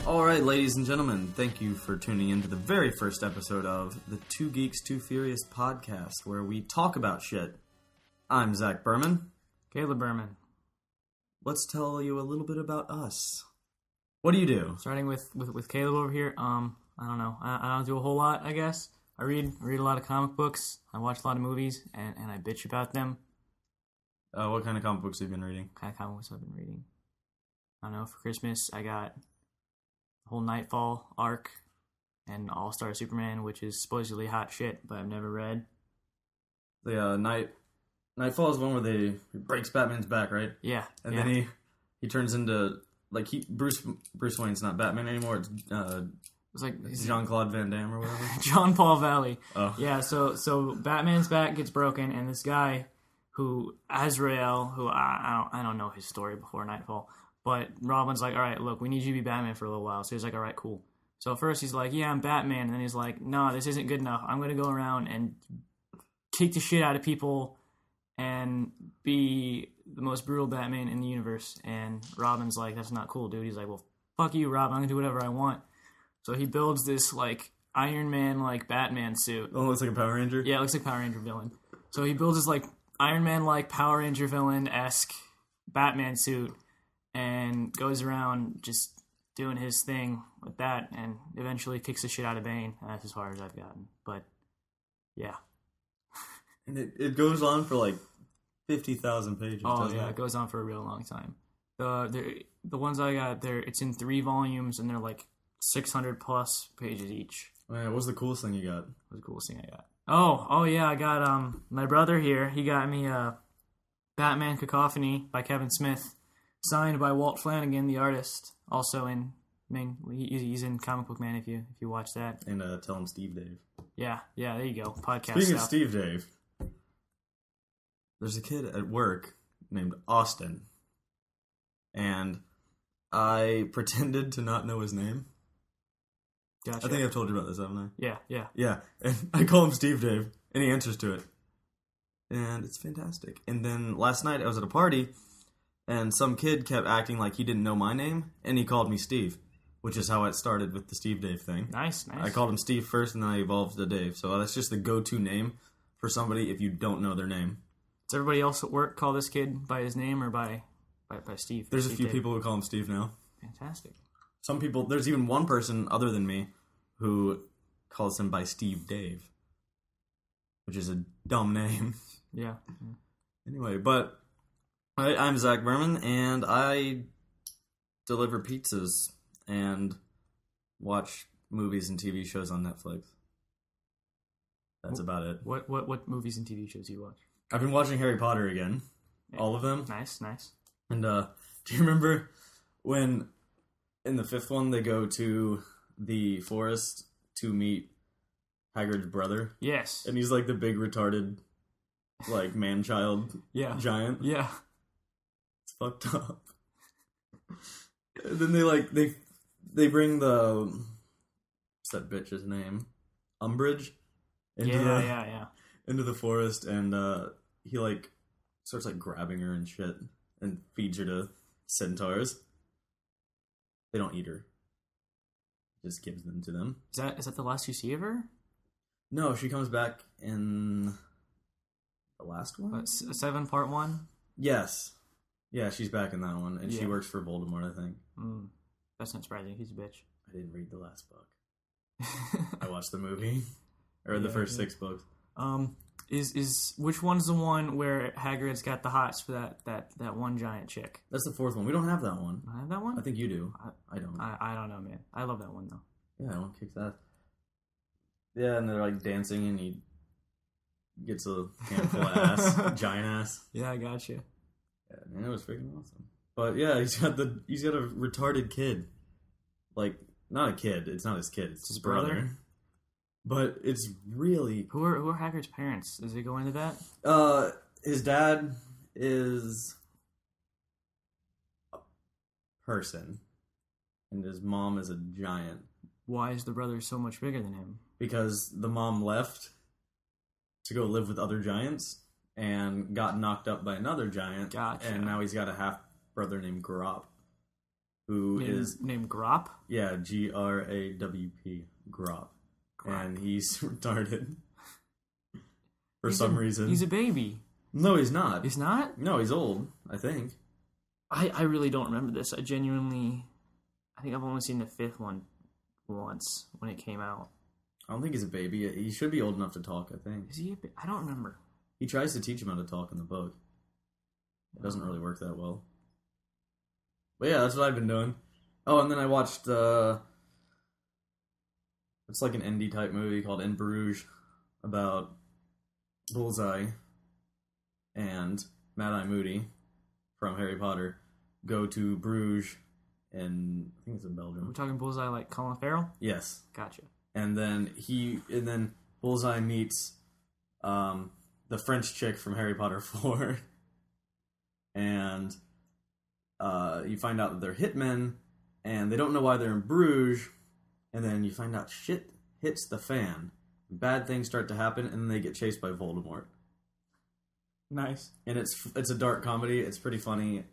Alright, ladies and gentlemen, thank you for tuning in to the very first episode of the Two Geeks, Two Furious podcast, where we talk about shit. I'm Zach Berman. Caleb Berman. Let's tell you a little bit about us. What do you do? Starting with Caleb over here, I don't know. I don't do a whole lot, I guess. I read a lot of comic books, I watch a lot of movies, and I bitch about them. What kind of comic books have you been reading? What kind of comic books I've been reading? I don't know, for Christmas, I got the whole Nightfall arc and All-Star Superman, which is supposedly hot shit, but I've never read. The Nightfall is one where he breaks Batman's back, right? Yeah. And then he turns into, like, Bruce Wayne's not Batman anymore, it's like Jean-Claude Van Damme or whatever. John Paul Valley. Oh. Yeah, so Batman's back gets broken, and this guy Azrael, who I don't know his story before Nightfall, but Robin's like, all right, look, we need you to be Batman for a little while. So he's like, all right, cool. So at first he's like, yeah, I'm Batman. And then he's like, no, this isn't good enough. I'm going to go around and kick the shit out of people and be the most brutal Batman in the universe. And Robin's like, that's not cool, dude. He's like, well, fuck you, Rob. I'm going to do whatever I want. So he builds this, like, Iron Man, like, Batman suit. Oh, it looks like a Power Ranger? Yeah, it looks like Power Ranger villain. So he builds this, like, Iron Man, like, Power Ranger villain-esque Batman suit and goes around just doing his thing with that and eventually kicks the shit out of Bane. And that's as far as I've gotten. But, yeah. And it goes on for, like, 50,000 pages, Oh, yeah, it goes on for a real long time. The ones I got, it's in 3 volumes, and they're, like, 600-plus pages each. Man, what was the coolest thing you got? What was the coolest thing I got? Oh, yeah, I got, my brother here, he got me, Batman Cacophony by Kevin Smith, signed by Walt Flanagan, the artist, also he's in Comic Book Man if you watch that. And tell him Steve Dave. Yeah, there you go. Podcast Speaking stuff. of Steve Dave, there's a kid at work named Austin, and I pretended to not know his name. Gotcha. I think I've told you about this, haven't I? Yeah. Yeah, and I call him Steve Dave, and he answers to it. And it's fantastic. And then last night I was at a party, and some kid kept acting like he didn't know my name, and he called me Steve, which is how it started with the Steve Dave thing. Nice. I called him Steve first, and then I evolved to Dave. So that's just the go-to name for somebody if you don't know their name. Does everybody else at work call this kid by his name or by Steve? There's Steve a few Dave? people who call him Steve now. Fantastic. Some people, there's even one person other than me who calls him by Steve Dave, which is a dumb name. Yeah. Anyway, but I'm Zach Berman, and I deliver pizzas and watch movies and TV shows on Netflix. That's about it. What movies and TV shows do you watch? I've been watching Harry Potter again. Yeah. All of them. Nice. And do you remember when in the 5th one they go to the forest to meet Hagrid's brother? Yes. And he's like the big retarded, like, man-child giant. Yeah. It's fucked up. And then they bring what's that bitch's name? Umbridge? Into the forest, and he, like, starts, like, grabbing her and shit, and feeds her to centaurs. They don't eat her. Just gives them to them. Is that the last you see of her? No, she comes back in the last one? 7 part 1? Yes. Yeah, she's back in that one, and she works for Voldemort, I think. That's not surprising. He's a bitch. I didn't read the last book. I watched the movie. Or the first 6 books. Which one's the one where Hagrid's got the hots for that one giant chick? That's the 4th one. We don't have that one. I have that one? I think you do. I don't. I don't know, man. I love that one, though. Yeah, that one kicks ass. Yeah, and they're, like, dancing, and he gets a handful of ass. Giant ass. Yeah, I got you. Yeah, man, it was freaking awesome. But, yeah, he's got a retarded kid. Like, not a kid. It's not his kid. It's his brother. But it's really... Who are Hagrid's parents? Does it go into that? His dad is a person, and his mom is a giant. Why is the brother so much bigger than him? Because the mom left to go live with other giants and got knocked up by another giant. Gotcha. And now he's got a half-brother named Grop. who is named Grop. Yeah, GRAWP, Grop, and he's retarded for some reason. He's a baby. No, he's not. He's not? No, he's old, I think. I really don't remember this. I think I've only seen the 5th one once when it came out. I don't think he's a baby. He should be old enough to talk, I think. Is he I don't remember. He tries to teach him how to talk in the book. It doesn't really work that well. But yeah, that's what I've been doing. Oh, and then I watched, it's like an indie type movie called In Bruges about Bullseye and Mad-Eye Moody from Harry Potter go to Bruges in, I think it's in Belgium. We're talking Bullseye like Colin Farrell? Yes. Gotcha. And then Bullseye meets the French chick from Harry Potter 4. And you find out that they're hitmen, and they don't know why they're in Bruges, and then you find out shit hits the fan. Bad things start to happen, and then they get chased by Voldemort. Nice. And it's a dark comedy. It's pretty funny.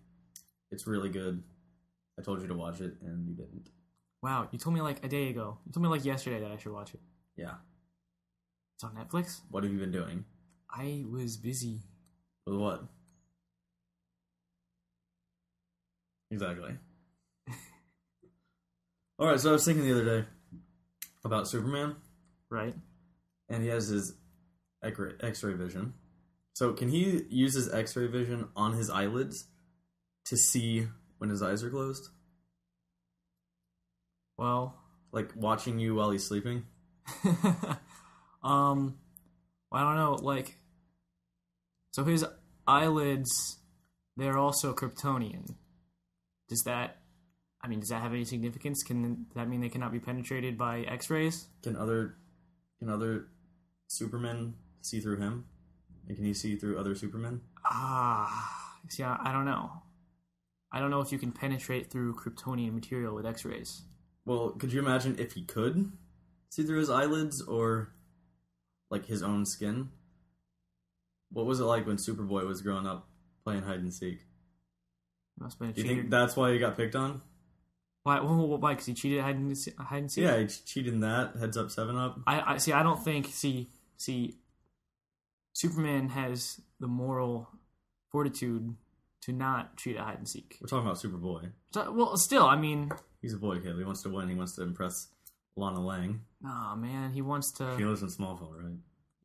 It's really good. I told you to watch it, and you didn't. Wow, you told me like a day ago. You told me like yesterday that I should watch it. Yeah. It's on Netflix? What have you been doing? I was busy. With what? Exactly. Alright, so I was thinking the other day about Superman. Right. And he has his X-ray vision. So can he use his X-ray vision on his eyelids to see when his eyes are closed? Well, like watching you while he's sleeping? Well, I don't know, like, so his eyelids, they're also Kryptonian. Does that have any significance? Can that mean they cannot be penetrated by X-rays? Can other Supermen see through him? And can he see through other Supermen? See, I don't know. I don't know if you can penetrate through Kryptonian material with X-rays. Well, could you imagine if he could see through his eyelids or, like, his own skin? What was it like when Superboy was growing up playing hide and seek? Must have been Do you think that's why he got picked on? Why? Why? Because he cheated at hide and seek? Yeah, he cheated in that. Heads up, 7-Up. I see. I don't think. See. Superman has the moral fortitude to not cheat at hide and seek. We're talking about Superboy. So, well, still, I mean, he's a boy kid. He wants to win. He wants to impress Lana Lang. Nah, man, he wants to. She lives in Smallville, right?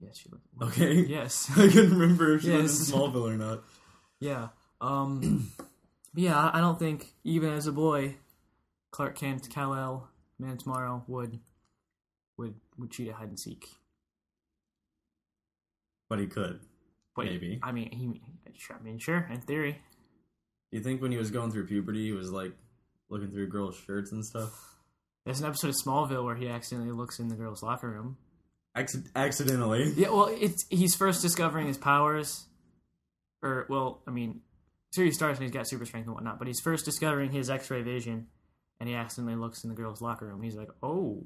Yes, she lives. Okay. Yes. I couldn't remember if she lives in Smallville or not. Yeah. Yeah, I don't think even as a boy, Clark Kent, Kal-El, Man of Tomorrow would cheat at hide and seek. But he could. But maybe. I mean, sure, in theory. Do you think when he was going through puberty, he was like looking through girls' shirts and stuff? There's an episode of Smallville where he accidentally looks in the girls' locker room. Accidentally? Yeah, well, he's first discovering his powers. Or, well, I mean, series starts and he's got super strength and whatnot, but he's first discovering his X-ray vision, and he accidentally looks in the girls' locker room. He's like, oh,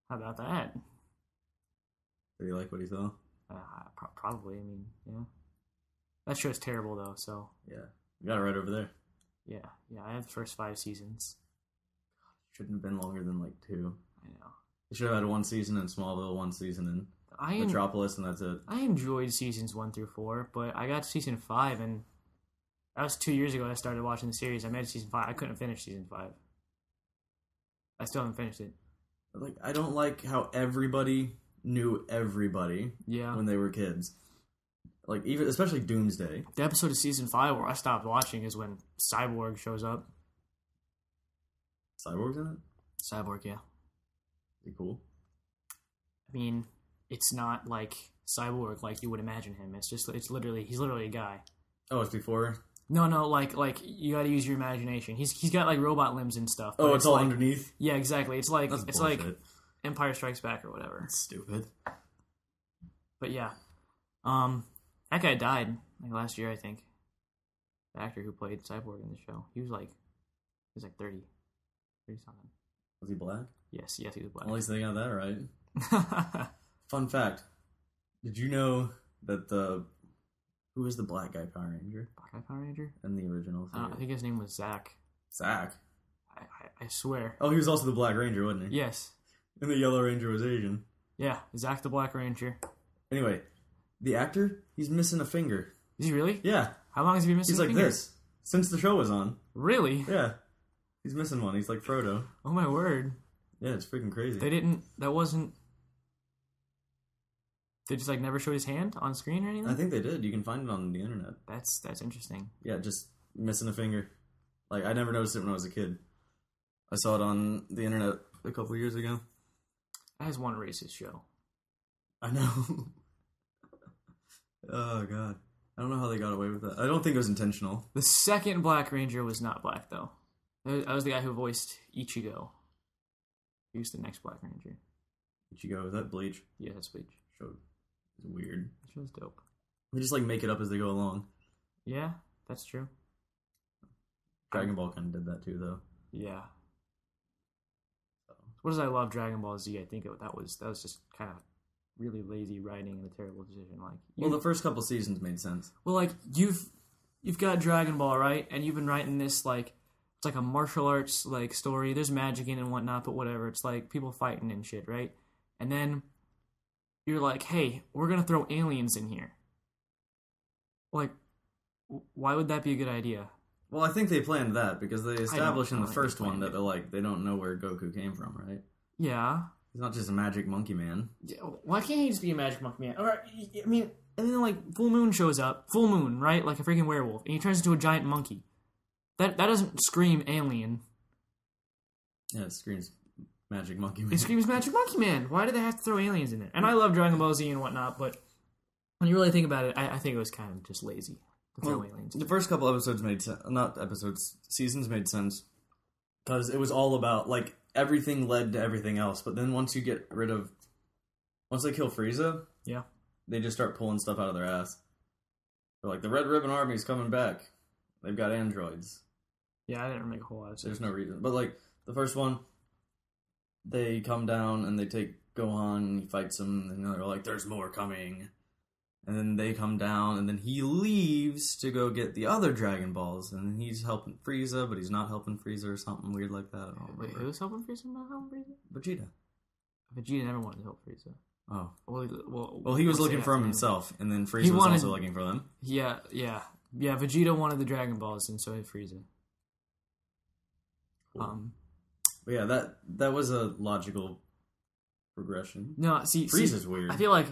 how about that? Did he like what he saw? Probably, I mean, yeah. That show's terrible, though, so. Yeah. You got it right over there. Yeah, I have the first 5 seasons. Shouldn't have been longer than like 2. I know. They should have had 1 season in Smallville, 1 season in Metropolis, and that's it. I enjoyed seasons 1 through 4, but I got to season 5, and that was 2 years ago I started watching the series. I made season 5. I couldn't finish season 5. I still haven't finished it. Like, I don't like how everybody knew everybody when they were kids. Like, even especially Doomsday. The episode of season 5 where I stopped watching is when Cyborg shows up. Cyborg's in it? Cyborg, yeah. Is he cool? I mean, it's not like Cyborg like you would imagine him. He's literally a guy. Oh, it's before? No, like you got to use your imagination. He's got like robot limbs and stuff. Oh, it's all like, underneath. Yeah, exactly. It's like That's it's bullshit. like Empire Strikes Back or whatever. That's stupid. But yeah, that guy died like last year, I think. The actor who played Cyborg in the show, he was like 30 something. Was he black? Yes, he was black. At least they got that right. Fun fact: did you know that who is the black guy Power Ranger? Black guy Power Ranger? In the original series? I think his name was Zach. Zach? I swear. Oh, he was also the Black Ranger, wasn't he? Yes. And the Yellow Ranger was Asian. Yeah, Zack the Black Ranger. Anyway, the actor, he's missing a finger. Is he really? Yeah. How long has he been missing He's a like finger? this. Since the show was on. Really? Yeah. He's missing one. He's like Frodo. Oh my word. Yeah, it's freaking crazy. They just like never showed his hand on screen or anything? I think they did. You can find it on the internet. That's interesting. Yeah, just missing a finger. Like, I never noticed it when I was a kid. I saw it on the internet a couple years ago. That is one racist show. I know. Oh, God. I don't know how they got away with that. I don't think it was intentional. The second Black Ranger was not black, though. That was the guy who voiced Ichigo. He was the next Black Ranger. Ichigo, is that Bleach? Yeah, that's Bleach. Show is weird. That show's dope. They just, like, make it up as they go along. Yeah, that's true. Dragon Ball kind of did that, too, though. Yeah. What does I love Dragon Ball Z? I think that was just kind of really lazy writing and a terrible decision. Like, well, the first couple seasons made sense. Well, like you've got Dragon Ball, right? And you've been writing this like it's like a martial arts like story. There's magic in it and whatnot, but whatever. It's like people fighting and shit, right? And then you're like, hey, we're gonna throw aliens in here. Like, why would that be a good idea? Well, I think they planned that because they established in the first one that it. they don't know where Goku came from, right? Yeah. He's not just a magic monkey man. Yeah, why can't he just be a magic monkey man? Or, I mean, and then like Full Moon shows up, Full Moon, right? Like a freaking werewolf, and he turns into a giant monkey. That doesn't scream alien. Yeah, it screams magic monkey man. It screams magic monkey man. Why do they have to throw aliens in there? And I love Dragon Ball Z and whatnot, but when you really think about it, I think it was kind of just lazy to throw aliens. The first couple episodes made sense. Not episodes, seasons made sense. Because it was all about, like, everything led to everything else. But then once they kill Frieza, yeah, they just start pulling stuff out of their ass. They're like, the Red Ribbon Army's coming back. They've got androids. Yeah, I didn't make a whole lot of sense. There's no reason. But, like, the first one, they come down and they take Gohan and he fights him. And they're like, there's more coming. And then they come down, and then he leaves to go get the other Dragon Balls, and he's helping Frieza, but he's not helping Frieza or something weird like that. I don't remember. Wait, who's helping Frieza? Not helping Frieza? Vegeta. Vegeta never wanted to help Frieza. Oh. Well, he was looking for him himself, and then Frieza was also looking for them. Yeah. Vegeta wanted the Dragon Balls, and so did Frieza. Cool. But yeah, that was a logical progression. No, Frieza's weird. I feel like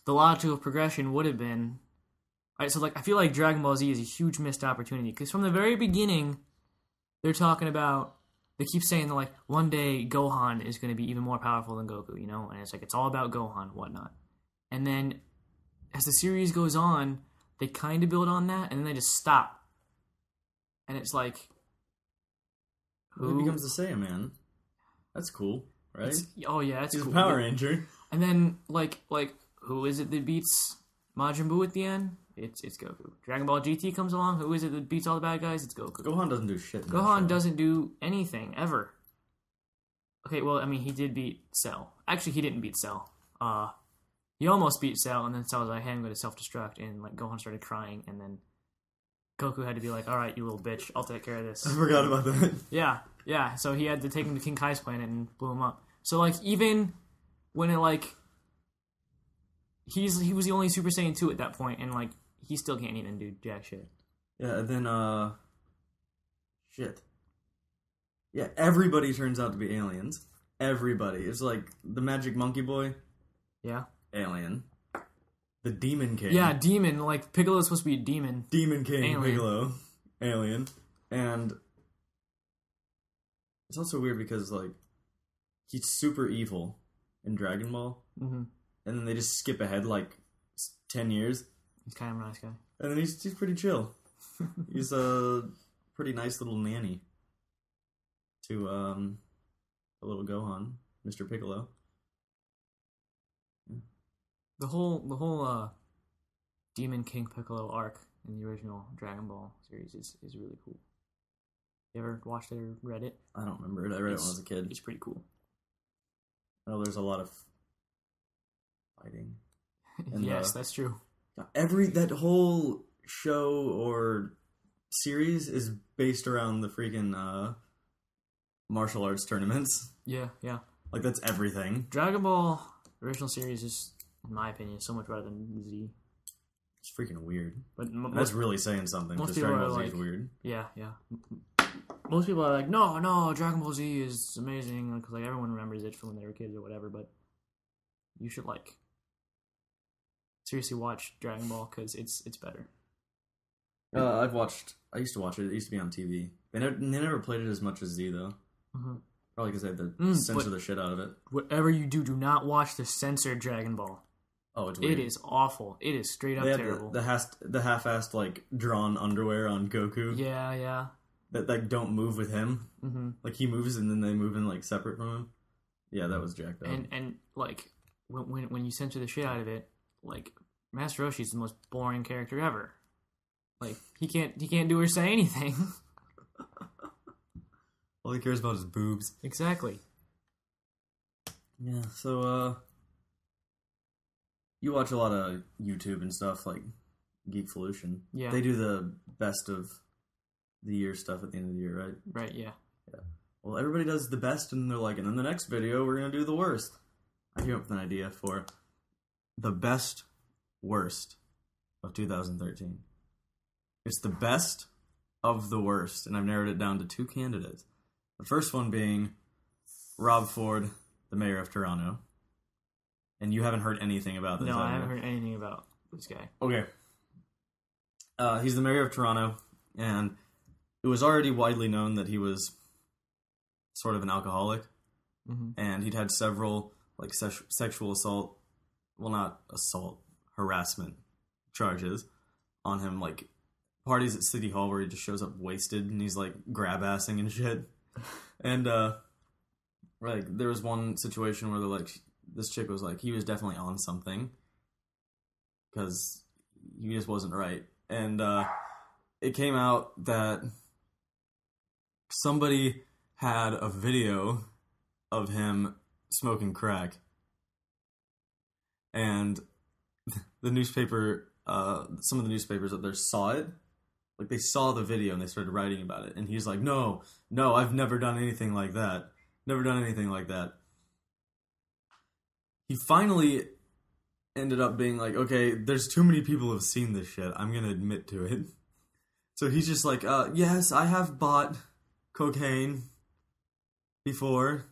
the logical progression would have been... Alright, so like I feel like Dragon Ball Z is a huge missed opportunity, because from the very beginning, they're talking about... They keep saying that, like, one day Gohan is going to be even more powerful than Goku, you know? And it's like, it's all about Gohan and whatnot. And then, as the series goes on, they kind of build on that, and then they just stop. And it's like... Who becomes the Saiyaman? That's cool, right? He's He's cool. a Power Ranger. And then, like, who is it that beats Majin Buu at the end? It's Goku. Dragon Ball GT comes along. Who is it that beats all the bad guys? It's Goku. Gohan doesn't do shit. Gohan doesn't do anything, ever. Okay, well, I mean, he did beat Cell. Actually, he didn't beat Cell. He almost beat Cell, and then Cell was like, hey, I'm going to self-destruct, and, like, Gohan started crying, and then Goku had to be like, alright, you little bitch, I'll take care of this. I forgot about that. Yeah, so he had to take him to King Kai's planet and blew him up. So, like, even when it, like... He was the only Super Saiyan 2 at that point, and, like, he still can't even do jack shit. Yeah, and then, shit. Yeah, everybody turns out to be aliens. Everybody. It's like the Magic Monkey Boy. Yeah. Alien. The Demon King. Yeah, demon. Like, Piccolo's supposed to be a demon. Demon King, alien. Piccolo. Alien. And it's also weird because, like, he's super evil in Dragon Ball. Mm-hmm. And then they just skip ahead, like, 10 years. He's kind of a nice guy. And then he's pretty chill. He's a pretty nice little nanny to the little Gohan, Mr. Piccolo. Yeah. The whole Demon King Piccolo arc in the original Dragon Ball series is really cool. You ever watched it or read it? I don't remember it. I read it when I was a kid. It's pretty cool. I know there's a lot of fighting. Yes, that's true. That whole show or series is based around the freaking martial arts tournaments. Yeah, yeah. Like, that's everything. Dragon Ball original series is, in my opinion, so much better than Z. It's freaking weird. But That's really saying something. most Because people Dragon are Ball Z like, is weird. Yeah, yeah. Most people are like, no, Dragon Ball Z is amazing, because like everyone remembers it from when they were kids or whatever. But you should like seriously watch Dragon Ball because it's better. I used to watch it. It used to be on TV. They never played it as much as Z though. Mm-hmm. Probably because they had to censor the shit out of it. Whatever you do not watch the censored Dragon Ball. Oh, it's weird. It is awful. It is straight up terrible. The half-assed like drawn underwear on Goku. Yeah, yeah. That like don't move with him. Mm-hmm. Like he moves and then they move in like separate from him. Yeah, that was jacked up. And like when you censor the shit out of it, like Master Roshi's the most boring character ever. Like he can't do or say anything. All he cares about is boobs. Exactly. Yeah, so you watch a lot of YouTube and stuff like Geekvolution. Yeah. They do the best of the year stuff at the end of the year, right? Right, yeah. Yeah. Well, everybody does the best and they're like, and in the next video we're gonna do the worst. I came up with an idea for the best worst of 2013. It's the best of the worst, and I've narrowed it down to 2 candidates. The first one being Rob Ford, the mayor of Toronto. And you haven't heard anything about this, No, I have you? haven't heard anything about this guy. Okay. He's the mayor of Toronto, and it was already widely known that he was sort of an alcoholic, and he'd had several like sexual assault, well, not assault, harassment charges on him, like parties at City Hall where he just shows up wasted and he's like grab-assing and shit. And like there was one situation where they're like, this chick was like, he was definitely on something because he just wasn't right. And it came out that somebody had a video of him smoking crack. And the newspaper, some of the newspapers up there saw it. Like, they saw the video and they started writing about it. And he's like, no, I've never done anything like that. Never done anything like that. He finally ended up being like, okay, there's too many people who have seen this shit. I'm going to admit to it. So he's just like, yes, I have bought cocaine before.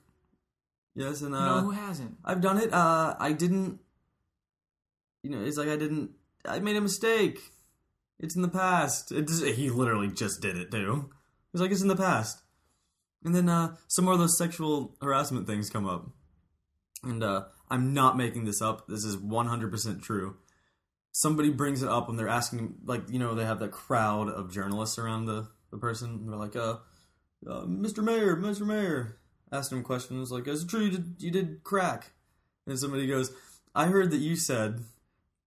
Yes, and no, who hasn't? I've done it. I didn't, it's like I made a mistake. It's in the past. He literally just did it too. He's like, it's in the past. And then some more of those sexual harassment things come up. And I'm not making this up. This is 100% true. Somebody brings it up when they're asking, like, they have that crowd of journalists around the person. And they're like, Mr. Mayor, asked him questions like, is it true you did crack? And somebody goes, I heard that you said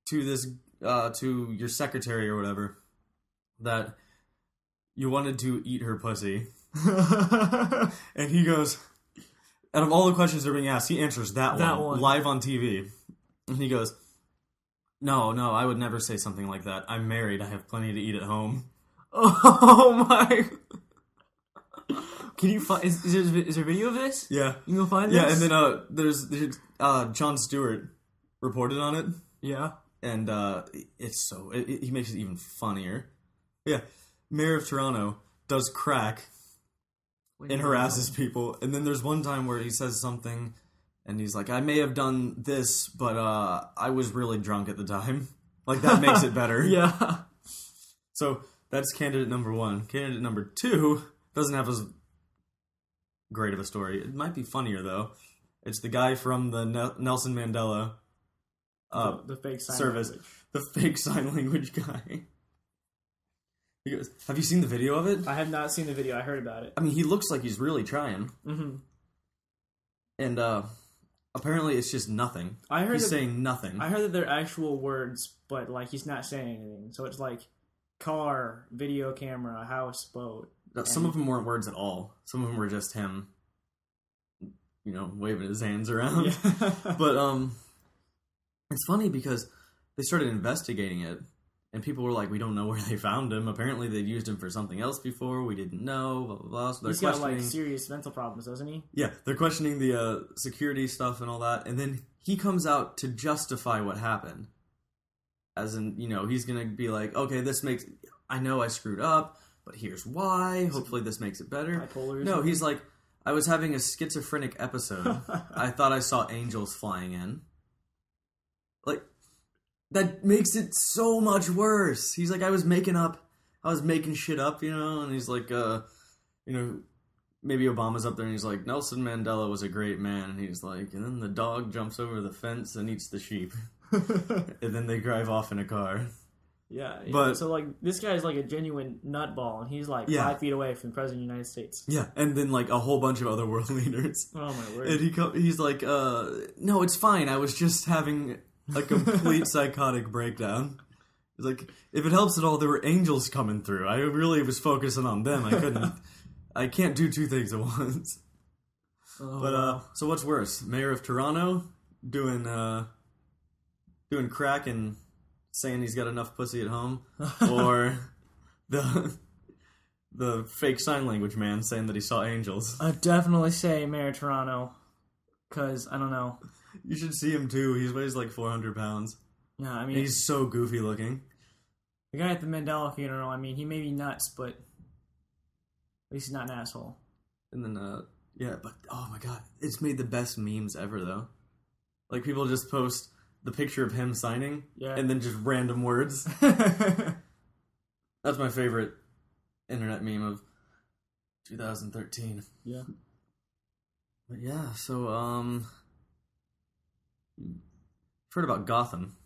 to this, to your secretary or whatever, that you wanted to eat her pussy. And he goes, out of all the questions that are being asked, he answers that one live on TV. And he goes, no, I would never say something like that. I'm married. I have plenty to eat at home. Oh my! Can you find? Is there a video of this? Yeah, you can go find this. Yeah, and then there's Jon Stewart reported on it. Yeah, and he makes it even funnier. Yeah, mayor of Toronto does crack and harasses people, and then there's one time where he says something, and he's like, I may have done this, but I was really drunk at the time. Like, that makes it better. Yeah. So that's candidate number 1. Candidate number 2 doesn't have as great of a story. It might be funnier though. It's the guy from the Nelson Mandela the fake sign service, language. The fake sign language guy. He goes, have you seen the video of it? I have not seen the video. I heard about it. I mean, he looks like he's really trying. Mm-hmm. And apparently it's just nothing. He's saying nothing. I heard that they're actual words, but like he's not saying anything. So it's like car, video camera, house, boat. Some of them weren't words at all. Some of them were just him, waving his hands around. Yeah. But it's funny because they started investigating it, And people were like, we don't know where they found him. Apparently they'd used him for something else before. We didn't know, blah, blah, blah. So they're He's got, questioning... like, serious mental problems, doesn't he? Yeah, they're questioning the security stuff and all that. And then he comes out to justify what happened. As in, you know, he's going to be like, okay, this makes... I know I screwed up, but here's why. Hopefully this makes it better. Bipolar or No, something? he's like, I was having a schizophrenic episode. I thought I saw angels flying in. Like... That makes it so much worse. He's like, I was making shit up, you know? And he's like, you know, maybe Obama's up there and he's like, Nelson Mandela was a great man. And he's like, and then the dog jumps over the fence and eats the sheep. And then they drive off in a car. Yeah. But, so, like, this guy's like a genuine nutball, and he's like 5 feet away from the President of the United States. Yeah, and then, like, a whole bunch of other world leaders. Oh, my word. And he's like, no, it's fine. I was just having... a complete psychotic breakdown. It's like, if it helps at all, there were angels coming through. I really was focusing on them. I can't do two things at once. Oh, But, wow. so what's worse? Mayor of Toronto doing crack and saying he's got enough pussy at home? Or the fake sign language man saying that he saw angels? I'd definitely say Mayor Toronto, because, I don't know. You should see him, too. He weighs like 400 pounds. Yeah, I mean... And he's so goofy looking. The guy at the Mandela funeral, I mean, he may be nuts, but at least he's not an asshole. And then, yeah, but, oh my god, it's made the best memes ever, though. Like, people just post the picture of him signing, and then just random words. That's my favorite internet meme of 2013. Yeah. But yeah, so, heard about Gotham.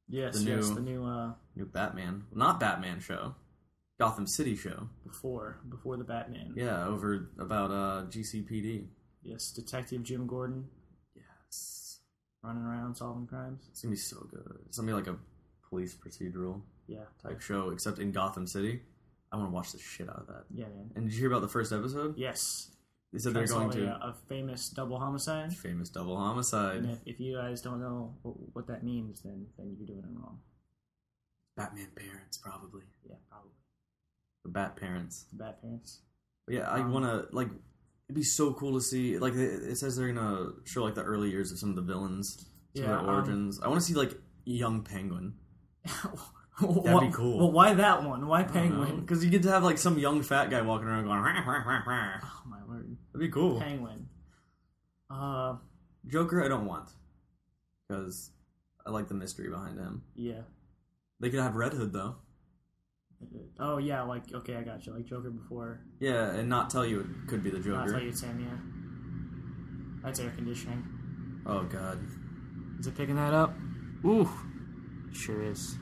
Yes, the new Batman. Not Batman show. Gotham City show. Before the Batman. Yeah, over about GCPD. Yes, Detective Jim Gordon. Yes. Running around solving crimes. It's gonna be so good. It's gonna be like a police procedural type show, except in Gotham City. I want to watch the shit out of that. Yeah, man. And did you hear about the first episode? Yes. They said they're going to... a famous double homicide. Famous double homicide. And if you guys don't know what that means, then you're doing it wrong. Batman parents, probably. Yeah, probably. The Bat parents. The Bat parents. But yeah, I want to, like... It'd be so cool to see... Like, it says they're going to show, like, the early years of some of the villains. Some of their origins. I want to see, like, young Penguin. That'd be cool. Well, why that one? Why Penguin? Because you get to have, like, some young fat guy walking around going... Rah, rah, rah, rah. Oh, my word. That'd be cool. Penguin. Joker, I don't want. Because I like the mystery behind him. Yeah. They could have Red Hood, though. Oh, yeah, like, okay, I got you. Like Joker before. Yeah, and not tell you it could be the Joker. Not tell you it's him, yeah. That's air conditioning. Oh, God. Is it picking that up? Ooh. Sure is.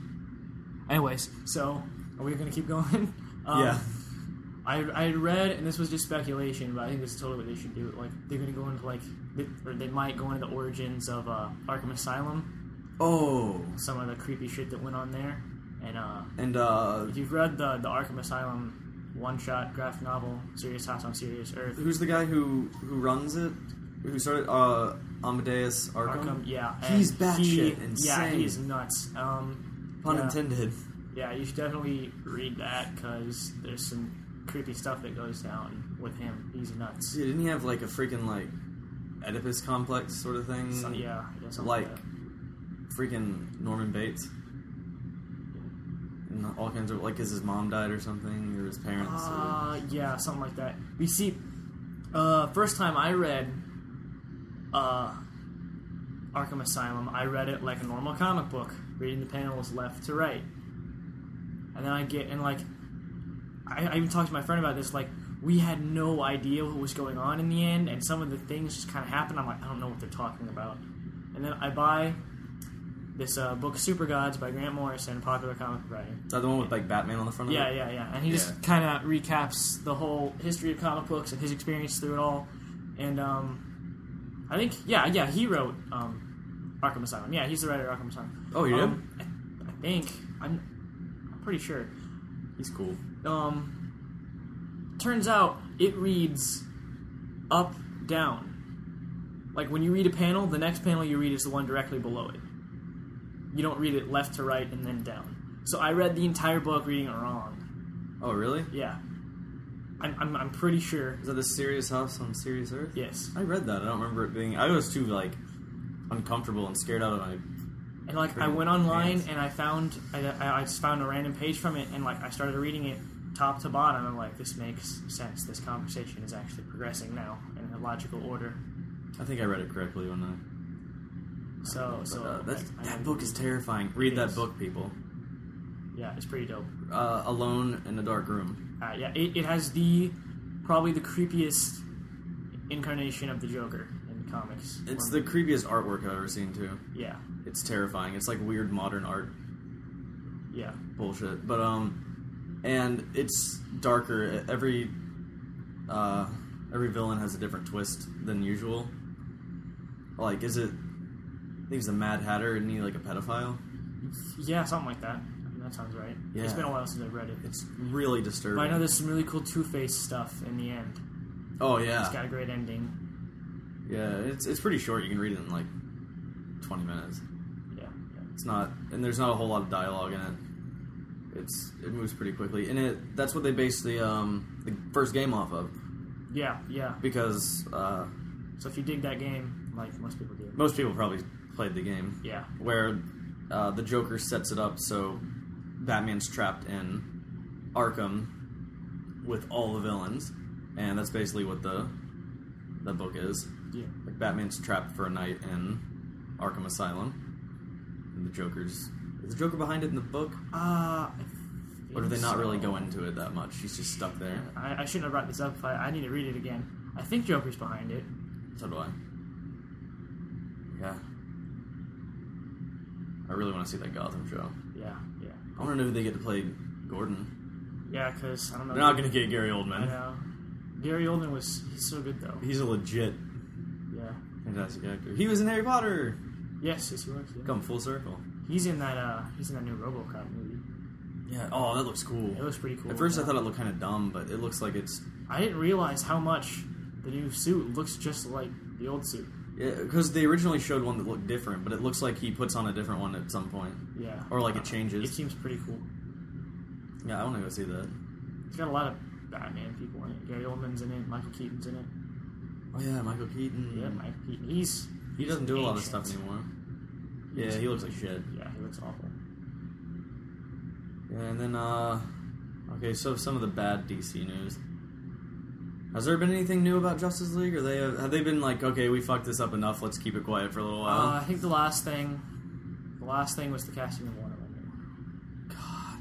Anyways, so, are we going to keep going? Yeah. I read, and this was just speculation, but I think this is totally what they should do. Like, they're going to go into, like, or they might go into the origins of Arkham Asylum. Oh. Some of the creepy shit that went on there. And if you've read the Arkham Asylum one-shot graphic novel, Serious House on Serious Earth. Who's the guy who runs it? Who started Amadeus Arkham? Yeah. He's batshit insane. Yeah, he's nuts. Pun intended. Yeah, you should definitely read that, because there's some creepy stuff that goes down with him. He's nuts. Yeah, didn't he have, like, a freaking, like, Oedipus complex sort of thing? So, yeah, something like that. freaking Norman Bates? And all kinds of, like, 'cause his mom died or something, or his parents. Yeah, something like that. You see, first time I read Arkham Asylum, I read it like a normal comic book, reading the panels left to right. And then I even talked to my friend about this, like, we had no idea what was going on in the end, and some of the things just kind of happened. I'm like, I don't know what they're talking about. And then I buy this book, Super Gods, by Grant Morrison, a popular comic book writer. Is that the one with, like, Batman on the front of it? Yeah. And he just kind of recaps the whole history of comic books and his experience through it all. And I think, he wrote Arkham Asylum. Yeah, he's the writer of Arkham Asylum. Oh, he did? I think. I'm pretty sure. He's cool. Turns out it reads up, down. Like, when you read a panel, the next panel you read is the one directly below it. You don't read it left to right and then down. So I read the entire book reading it wrong. Oh, really? Yeah. I'm pretty sure. Is that the Serious House on Serious Earth? Yes. I read that. I don't remember it being... I was too, like, uncomfortable and scared out of my... And, like, I went online and I found... I just found a random page from it, and, like, I started reading it top to bottom. I'm like, this makes sense. This conversation is actually progressing now in a logical order. I think I read it correctly when that book is terrifying. Read that book, people. Yeah, it's pretty dope. Alone in a Dark Room. Yeah, it has probably the creepiest incarnation of the Joker in comics. It's the creepiest artwork I've ever seen, too. Yeah. It's terrifying. It's like weird modern art. Yeah. Bullshit. But, and it's darker. Every villain has a different twist than usual. Like, I think it's the Mad Hatter, isn't he like a pedophile? Yeah, something like that. That sounds right. Yeah. It's been a while since I've read it. It's really disturbing. But I know there's some really cool Two-Face stuff in the end. Oh, yeah. It's got a great ending. Yeah, it's pretty short. You can read it in, like, 20 minutes. Yeah. It's not... And there's not a whole lot of dialogue in it. It moves pretty quickly. And that's what they base the first game off of. Yeah. Because... so if you dig that game, like most people do. Most people probably played the game. Yeah. Where the Joker sets it up so... Batman's trapped in Arkham with all the villains, and that's basically what the book is. Yeah. Like Batman's trapped for a night in Arkham Asylum, and is the Joker behind it in the book? Or do they not really go into it that much? He's just stuck there. I shouldn't have brought this up. I need to read it again. I think Joker's behind it. So do I. Yeah. I really want to see that Gotham show. Yeah. I want to know who they get to play Gordon. Yeah, because, I don't know. They're not going to get Gary Oldman. I know. Gary Oldman he's so good, though. He's a legit fantastic actor. He was in Harry Potter! Yes, he was. Yeah. Come full circle. He's in that new RoboCop movie. Yeah, oh, that looks cool. It looks pretty cool. At first I thought it looked kind of dumb, but it looks like it's... I didn't realize how much the new suit looks just like the old suit. Yeah, because they originally showed one that looked different, but it looks like he puts on a different one at some point. Yeah. Or like it changes. It seems pretty cool. Yeah, I want to go see that. It's got a lot of Batman people in it. Gary Oldman's in it. Michael Keaton's in it. Oh yeah, Michael Keaton. Yeah, Michael Keaton. He doesn't do a lot of stuff anymore. Yeah, he looks like shit. Yeah, he looks awful. Yeah, and then, okay, so some of the bad DC news. Has there been anything new about Justice League? Or have they been like, okay, we fucked this up enough, let's keep it quiet for a little while? I think the last thing was the casting of Wonder Woman. God.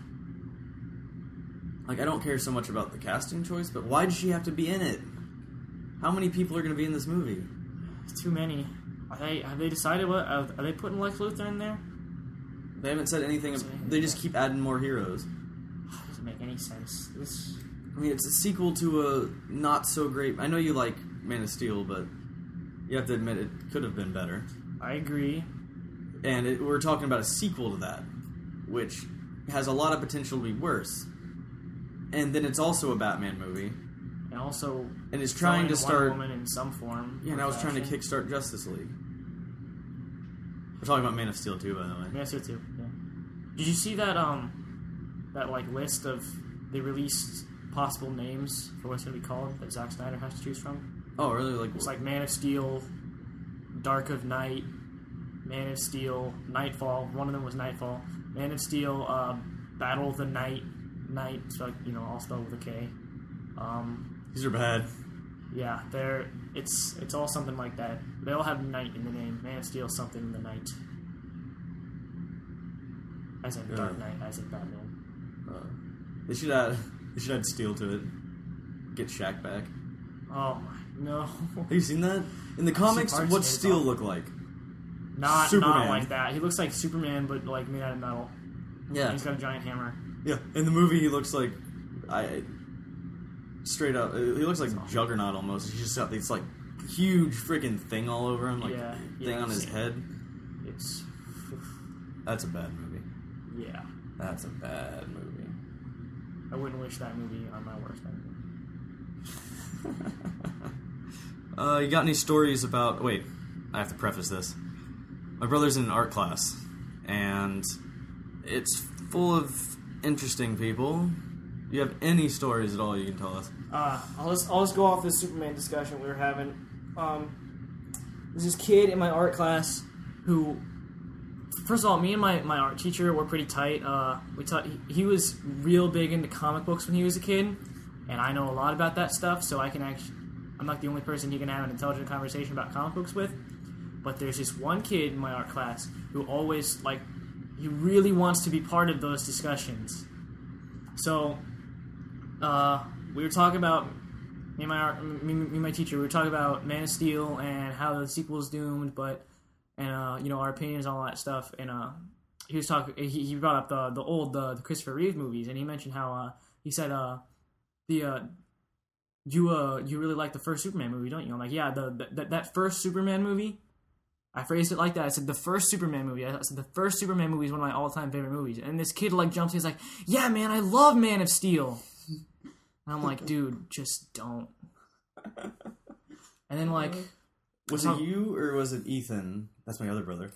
Like, I don't care so much about the casting choice, but why does she have to be in it? How many people are going to be in this movie? Too many. Have they decided what? Are they putting Lex Luthor in there? They haven't said anything. They just keep adding more heroes. Doesn't make any sense. I mean, it's a sequel to a not so great... I know you like Man of Steel, but you have to admit it could have been better. I agree. And we're talking about a sequel to that, which has a lot of potential to be worse. And then it's also a Batman movie. And it's trying to start... Wonder Woman in some form. Yeah, and I was trying to kickstart Justice League. We're talking about Man of Steel too, by the way. Man of Steel too, yeah. Did you see that, like, list of... They released possible names for what's going to be called that Zack Snyder has to choose from? Oh, really? It's like Man of Steel, Dark of Night, Man of Steel, Nightfall. One of them was Nightfall. Man of Steel, Battle of the Night, so, all spelled with a K. These are bad. Yeah, it's all something like that. They all have night in the name. Man of Steel, something in the night. As in Dark Knight, as in Batman. They should add Steel to it. Get Shaq back. Oh, no. Have you seen that? In the comics, what's Steel look like? Not like that. He looks like Superman, but like made out of metal. Yeah. And he's got a giant hammer. Yeah. In the movie, he looks like... Straight up, he looks like Juggernaut almost. He's just got this like huge freaking thing all over him, like thing on his head. That's a bad movie. Yeah, that's a bad movie. I wouldn't wish that movie on my worst enemy. You got any stories about? Wait, I have to preface this. My brother's in an art class, and It's full of interesting people. You have any stories at all you can tell us? I'll just go off this Superman discussion we were having. There's this kid in my art class who, first of all, me and my art teacher were pretty tight. He was real big into comic books when he was a kid, and I know a lot about that stuff, so I'm not the only person he can have an intelligent conversation about comic books with. But there's this one kid in my art class who always, he really wants to be part of those discussions. So, we were talking about, me and my teacher, we were talking about Man of Steel and how the sequel's doomed, and our opinions on all that stuff. And he was talking, he brought up the Christopher Reeve movies, and he mentioned how he said you really like the first Superman movie, don't you? I'm like, yeah, that first Superman movie. I phrased it like that. I said the first Superman movie. I said the first Superman movie is one of my all-time favorite movies. And this kid jumps in, he's like, yeah, man, I love Man of Steel. And I'm like, dude, just don't. And then was it you or was it Ethan? That's my other brother,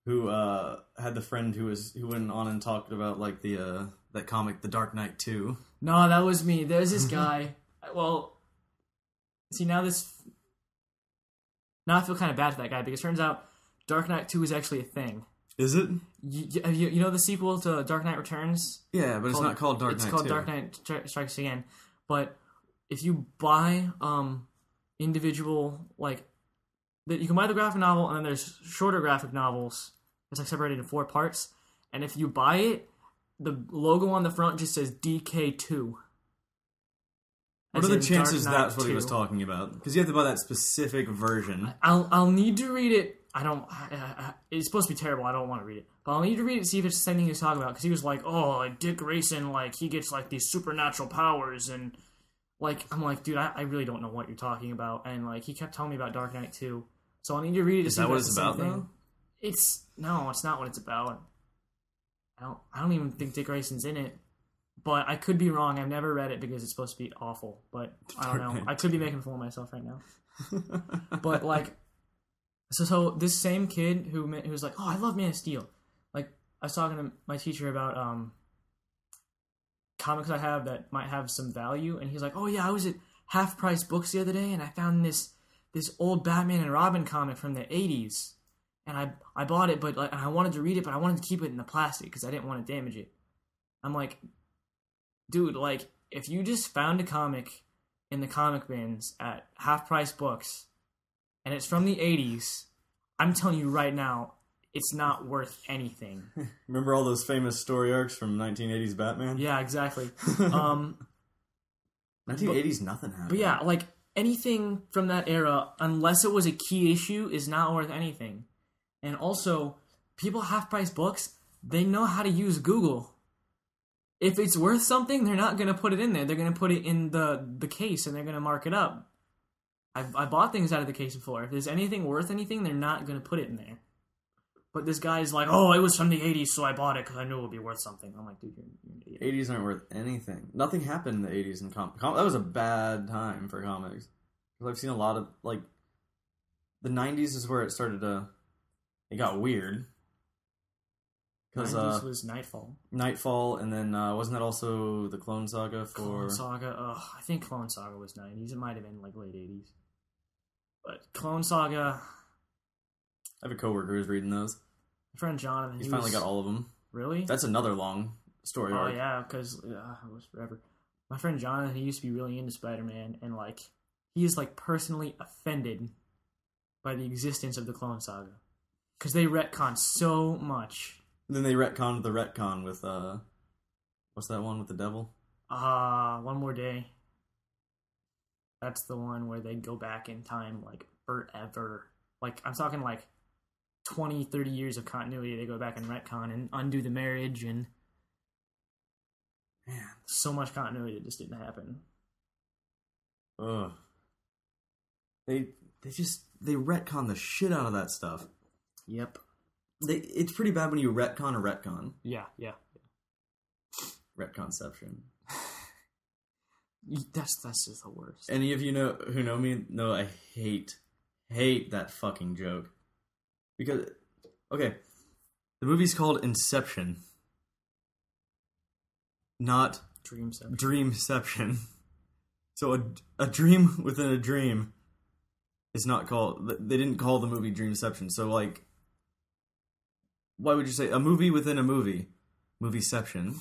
who had the friend who went on and talked about that comic, The Dark Knight 2. No, that was me. There's this guy. Well, see now I feel kind of bad for that guy because it turns out Dark Knight 2 is actually a thing. Is it? You know the sequel to Dark Knight Returns? Yeah, but it's not called Dark Knight 2. It's called Dark Knight Strikes Again. But if you buy individual, you can buy the graphic novel and then there's shorter graphic novels. It's separated in 4 parts. And if you buy it, the logo on the front just says DK2. What are the chances that's what he was talking about? Because you have to buy that specific version. I'll need to read it. It's supposed to be terrible. I don't want to read it. But I'll need to read it to see if it's the same thing he was talking about. Because he was like, Dick Grayson, he gets, these supernatural powers. And, I'm like, dude, I really don't know what you're talking about. And, he kept telling me about Dark Knight 2. So I'll need to read it to see if it's the same thing. No, it's not what it's about. I don't even think Dick Grayson's in it. But I could be wrong. I've never read it because it's supposed to be awful. But I don't know. I could be making a fool of myself right now. But so this same kid who was like, oh, I love Man of Steel. I was talking to my teacher about comics I have that might have some value, and he's like, oh yeah, I was at Half Price Books the other day, and I found this old Batman and Robin comic from the 80s, and I bought it, but and I wanted to read it, but I wanted to keep it in the plastic because I didn't want to damage it. I'm like, dude, if you just found a comic in the comic bins at Half Price Books, and it's from the 80s, I'm telling you right now, it's not worth anything. Remember all those famous story arcs from 1980s Batman? Yeah, exactly. 1980s nothing happened. But yeah, anything from that era, unless it was a key issue, is not worth anything. And also, people at Half Price Books, they know how to use Google. If it's worth something, they're not going to put it in there. They're going to put it in the case, and they're going to mark it up. I bought things out of the case before. If there's anything worth anything, they're not going to put it in there. But this guy's like, oh, it was from the 80s, so I bought it because I knew it would be worth something. I'm like, dude, you're an idiot. 80s aren't worth anything. Nothing happened in the 80s in comics. That was a bad time for comics. I've seen a lot of, the 90s is where it started to... It got weird. 90s was Nightfall. Nightfall, and then wasn't that also the Clone Saga for... Clone Saga, I think Clone Saga was 90s. It might have been, late 80s. But Clone Saga... I have a coworker who's reading those. My friend Jonathan. He's finally got all of them. Really? That's another long story arc. Oh, yeah, because it was forever. My friend Jonathan, he used to be really into Spider-Man, and, he is, personally offended by the existence of the Clone Saga. Because they retcon so much. And then they retconned the retcon with, what's that one with the devil? One More Day. That's the one where they go back in time, forever. I'm talking, 20, 30 years of continuity. They go back and retcon and undo the marriage, and man, so much continuity that just didn't happen. Ugh. They retcon the shit out of that stuff. Yep. It's pretty bad when you retcon a retcon. Yeah. Retconception. That's just the worst. Any of you who know me know I hate that fucking joke. Because, okay, the movie's called Inception. not Dreamception. dreamception. So a dream within a dream is not called... They didn't call the movie Dreamception. So, like... Why would you say a movie within a movie? Movieception.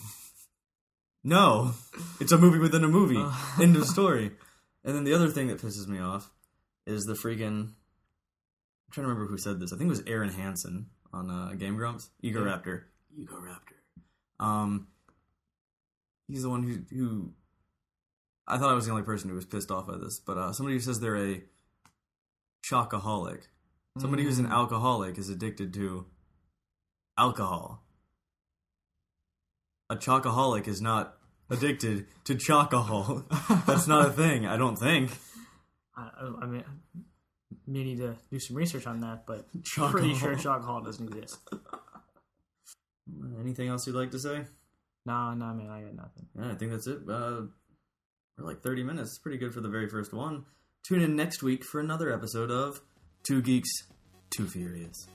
No! It's a movie within a movie. End of story. And then the other thing that pisses me off is the freaking... I'm trying to remember who said this. I think it was Aaron Hansen on Game Grumps. Ego Raptor. He's the one who... I thought I was the only person who was pissed off by this, but somebody who says they're a chocoholic. Somebody who's an alcoholic is addicted to alcohol. A chocoholic is not addicted to chocohol. That's not a thing, I don't think. I mean, may need to do some research on that, but Chocohol. pretty sure chocohol doesn't exist. Anything else you'd like to say? No, man, I got nothing. Yeah, I think that's it. We're like 30 minutes. It's pretty good for the very first one. Tune in next week for another episode of Two Geeks, Too Furious.